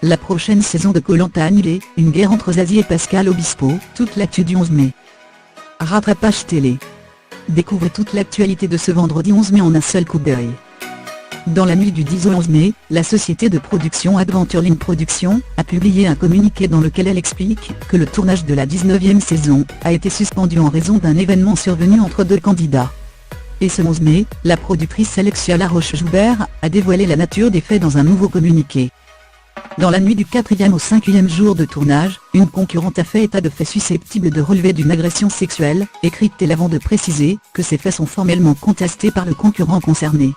la prochaine saison de Koh-Lanta annulée, une guerre entre Zazie et Pascal Obispo, toute l'actu du 11 mai. Rattrapage télé. Découvrez toute l'actualité de ce vendredi 11 mai en un seul coup d'œil. Dans la nuit du 10 au 11 mai, la société de production Adventureline Productions a publié un communiqué dans lequel elle explique que le tournage de la 19e saison a été suspendu en raison d'un événement survenu entre deux candidats. Et ce 11 mai, la productrice Alexia Laroche-Joubert a dévoilé la nature des faits dans un nouveau communiqué. Dans la nuit du 4e au 5e jour de tournage, une concurrente a fait état de faits susceptibles de relever d'une agression sexuelle, écrite-t-elle avant de préciser que ces faits sont formellement contestés par le concurrent concerné.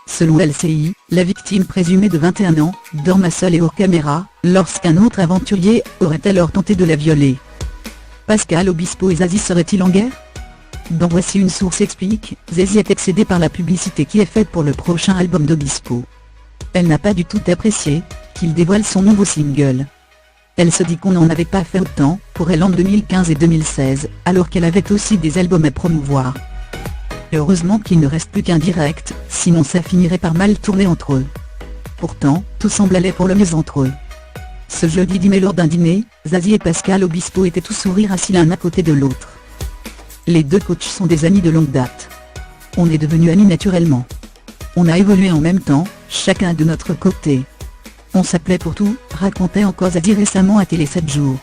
Selon LCI, la victime présumée de 21 ans, dormait seule et hors caméra, lorsqu'un autre aventurier aurait alors tenté de la violer. Pascal Obispo et Zazie seraient-ils en guerre? Dans Voici une source explique, Zazie est excédée par la publicité qui est faite pour le prochain album d'Obispo. Elle n'a pas du tout apprécié qu'il dévoile son nouveau single. Elle se dit qu'on n'en avait pas fait autant pour elle en 2015 et 2016, alors qu'elle avait aussi des albums à promouvoir. Heureusement qu'il ne reste plus qu'un direct, sinon ça finirait par mal tourner entre eux. Pourtant, tout semble aller pour le mieux entre eux. Ce jeudi 10 mai lors d'un dîner, Zazie et Pascal Obispo étaient tous sourires assis l'un à côté de l'autre. Les deux coachs sont des amis de longue date. On est devenus amis naturellement. On a évolué en même temps, chacun de notre côté. On s'appelait pour tout, racontait encore Zazie récemment à Télé 7 jours.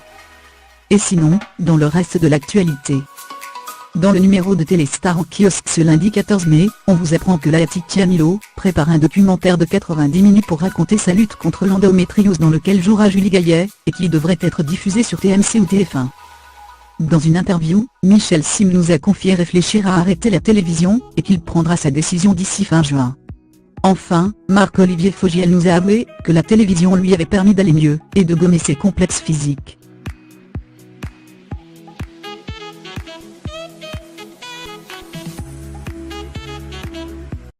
Et sinon, dans le reste de l'actualité. Dans le numéro de Téléstar en kiosque ce lundi 14 mai, on vous apprend que Laetitia Milo prépare un documentaire de 90 minutes pour raconter sa lutte contre l'endométriose dans lequel jouera Julie Gaillet, et qui devrait être diffusé sur TMC ou TF1. Dans une interview, Michel Sim nous a confié réfléchir à arrêter la télévision, et qu'il prendra sa décision d'ici fin juin. Enfin, Marc-Olivier Fogiel nous a avoué que la télévision lui avait permis d'aller mieux, et de gommer ses complexes physiques.